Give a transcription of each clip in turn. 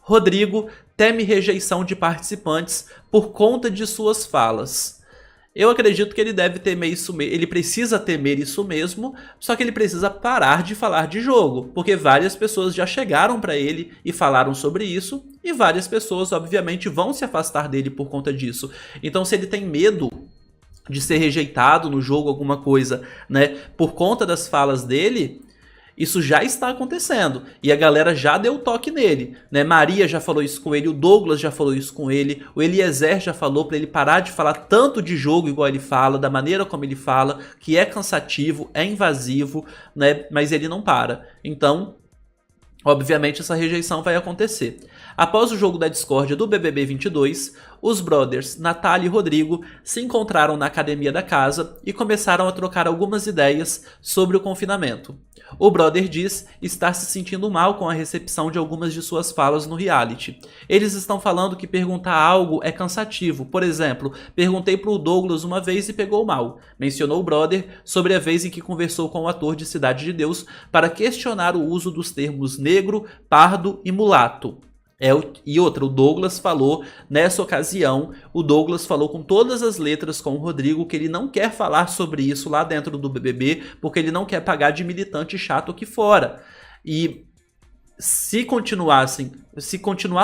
Rodrigo teme rejeição de participantes por conta de suas falas. Eu acredito que ele deve temer isso, ele precisa temer isso mesmo, só que ele precisa parar de falar de jogo, porque várias pessoas já chegaram para ele e falaram sobre isso, e várias pessoas obviamente vão se afastar dele por conta disso. Então se ele tem medo de ser rejeitado no jogo, alguma coisa, né, por conta das falas dele, isso já está acontecendo. E a galera já deu toque nele, né? Maria já falou isso com ele, o Douglas já falou isso com ele, o Eliezer já falou para ele parar de falar tanto de jogo igual ele fala, da maneira como ele fala, que é cansativo, é invasivo, né? Mas ele não para. Então, obviamente essa rejeição vai acontecer. Após o jogo da discórdia do BBB 22, os brothers Natália e Rodrigo se encontraram na academia da casa e começaram a trocar algumas ideias sobre o confinamento. O brother diz estar se sentindo mal com a recepção de algumas de suas falas no reality. Eles estão falando que perguntar algo é cansativo. Por exemplo, perguntei pro Douglas uma vez e pegou mal. Mencionou o brother sobre a vez em que conversou com o ator de Cidade de Deus para questionar o uso dos termos negro, pardo e mulato. E outra, o Douglas falou, nessa ocasião, o Douglas falou com todas as letras com o Rodrigo que ele não quer falar sobre isso lá dentro do BBB, porque ele não quer pagar de militante chato aqui fora. E se continuar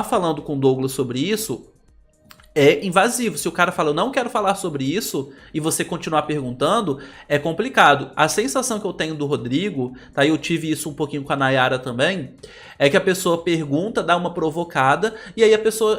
falando com o Douglas sobre isso, é invasivo. Se o cara fala, eu não quero falar sobre isso, e você continuar perguntando, é complicado. A sensação que eu tenho do Rodrigo, tá? Eu tive isso um pouquinho com a Nayara também, é que a pessoa pergunta, dá uma provocada, e aí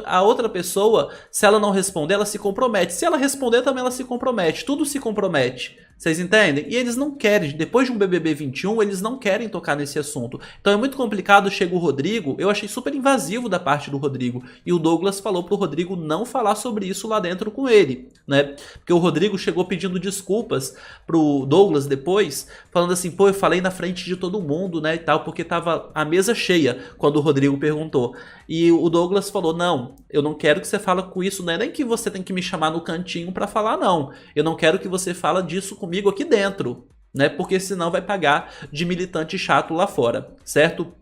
a outra pessoa, se ela não responder, ela se compromete. Se ela responder, também ela se compromete. Tudo se compromete. Vocês entendem? E eles não querem, depois de um BBB 21, eles não querem tocar nesse assunto. Então é muito complicado, chega o Rodrigo, eu achei super invasivo da parte do Rodrigo, e o Douglas falou pro Rodrigo não falar sobre isso lá dentro com ele, né? Porque o Rodrigo chegou pedindo desculpas pro Douglas depois, falando assim, pô, eu falei na frente de todo mundo, né, e tal, porque tava a mesa cheia quando o Rodrigo perguntou. E o Douglas falou, não, eu não quero que você fale com isso, não é nem que você tem que me chamar no cantinho pra falar, não. Eu não quero que você fale disso comigo aqui dentro, né? Porque senão vai pagar de militante chato lá fora, certo?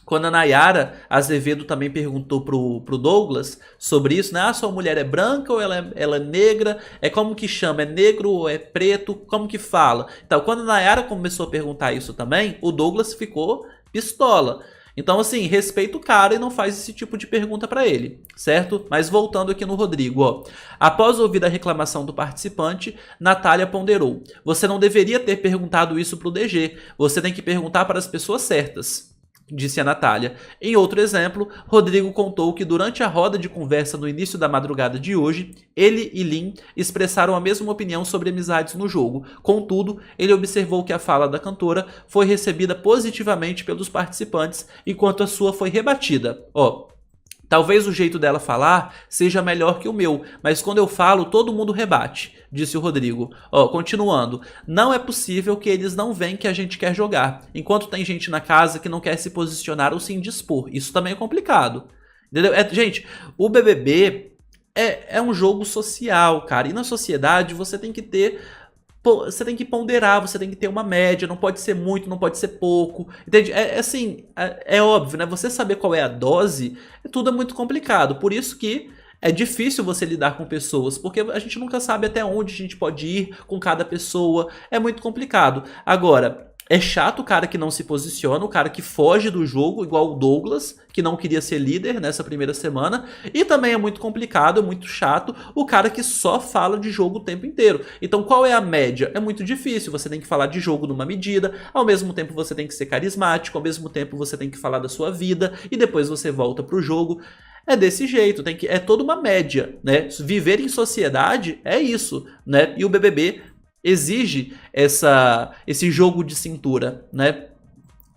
Quando a Nayara Azevedo também perguntou pro Douglas sobre isso, né? Ah, sua mulher é branca ou ela é negra? É como que chama? É negro ou é preto? Como que fala? Então, quando a Nayara começou a perguntar isso também, o Douglas ficou pistola. Então, assim, respeita o cara e não faz esse tipo de pergunta pra ele, certo? Mas voltando aqui no Rodrigo, ó. Após ouvir a reclamação do participante, Natália ponderou. Você não deveria ter perguntado isso pro DG. Você tem que perguntar para as pessoas certas, disse a Natália. Em outro exemplo, Rodrigo contou que durante a roda de conversa no início da madrugada de hoje, ele e Lin expressaram a mesma opinião sobre amizades no jogo. Contudo, ele observou que a fala da cantora foi recebida positivamente pelos participantes, enquanto a sua foi rebatida. Talvez o jeito dela falar seja melhor que o meu, mas quando eu falo, todo mundo rebate, disse o Rodrigo. Continuando. Não é possível que eles não veem que a gente quer jogar, enquanto tem gente na casa que não quer se posicionar ou se indispor. Isso também é complicado. Entendeu? Gente, o BBB é um jogo social, cara. E na sociedade você tem que ter... Você tem que ponderar, você tem que ter uma média, não pode ser muito, não pode ser pouco, entende? Assim, é óbvio, né? Você saber qual é a dose, tudo é muito complicado, por isso que é difícil você lidar com pessoas, porque a gente nunca sabe até onde a gente pode ir com cada pessoa, é muito complicado. Agora, é chato o cara que não se posiciona, o cara que foge do jogo, igual o Douglas, que não queria ser líder nessa primeira semana. E também é muito complicado, é muito chato, o cara que só fala de jogo o tempo inteiro. Então qual é a média? É muito difícil, você tem que falar de jogo numa medida, ao mesmo tempo você tem que ser carismático, ao mesmo tempo você tem que falar da sua vida, e depois você volta pro jogo. É desse jeito, é toda uma média, né? Viver em sociedade é isso, né? E o BBB exige esse jogo de cintura, né?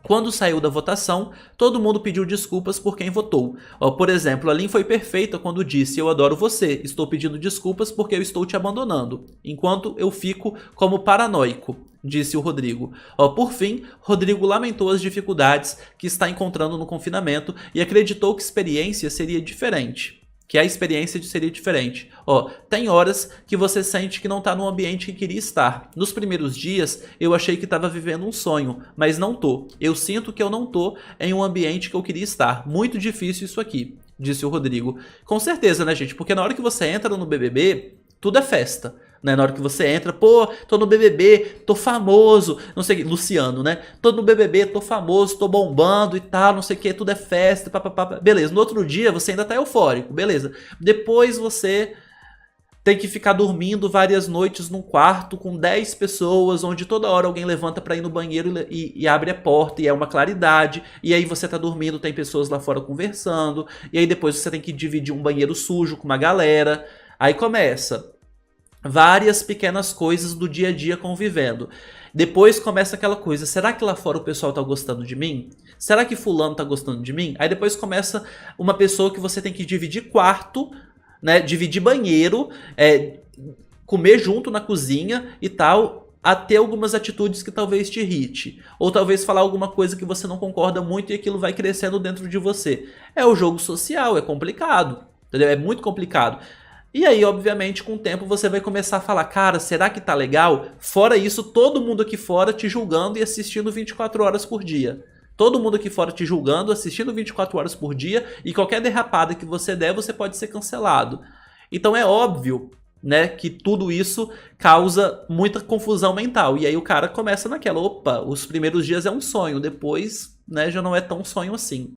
Quando saiu da votação, todo mundo pediu desculpas por quem votou. Por exemplo, a Lin foi perfeita quando disse: eu adoro você, estou pedindo desculpas porque eu estou te abandonando, enquanto eu fico como paranoico, disse o Rodrigo. Por fim, Rodrigo lamentou as dificuldades que está encontrando no confinamento e acreditou que a experiência seria diferente. que a experiência seria diferente. Ó, tem horas que você sente que não está no ambiente que queria estar. Nos primeiros dias, eu achei que estava vivendo um sonho, mas não tô. Eu sinto que eu não tô em um ambiente que eu queria estar. Muito difícil isso aqui, disse o Rodrigo. Com certeza, né, gente? Porque na hora que você entra no BBB, tudo é festa. Né? Na hora que você entra, pô, tô no BBB, tô famoso, não sei o que, Luciano, né? Tô no BBB, tô famoso, tô bombando e tal, não sei o que, tudo é festa, papapá. Beleza, no outro dia você ainda tá eufórico, beleza. Depois você tem que ficar dormindo várias noites num quarto com 10 pessoas, onde toda hora alguém levanta pra ir no banheiro e abre a porta, e é uma claridade, e aí você tá dormindo, tem pessoas lá fora conversando, e aí depois você tem que dividir um banheiro sujo com uma galera. Aí começa várias pequenas coisas do dia a dia convivendo. Depois começa aquela coisa, será que lá fora o pessoal tá gostando de mim? Será que fulano tá gostando de mim? Aí depois começa uma pessoa que você tem que dividir quarto, né, dividir banheiro, comer junto na cozinha e tal, a ter algumas atitudes que talvez te irrite. Ou talvez falar alguma coisa que você não concorda muito e aquilo vai crescendo dentro de você. É o jogo social, é complicado, entendeu? É muito complicado. E aí, obviamente, com o tempo você vai começar a falar, cara, será que tá legal? Fora isso, todo mundo aqui fora te julgando e assistindo 24 horas por dia. Todo mundo aqui fora te julgando, assistindo 24 horas por dia, e qualquer derrapada que você der, você pode ser cancelado. Então é óbvio, né, que tudo isso causa muita confusão mental. E aí o cara começa naquela, opa, os primeiros dias é um sonho, depois, né, já não é tão sonho assim.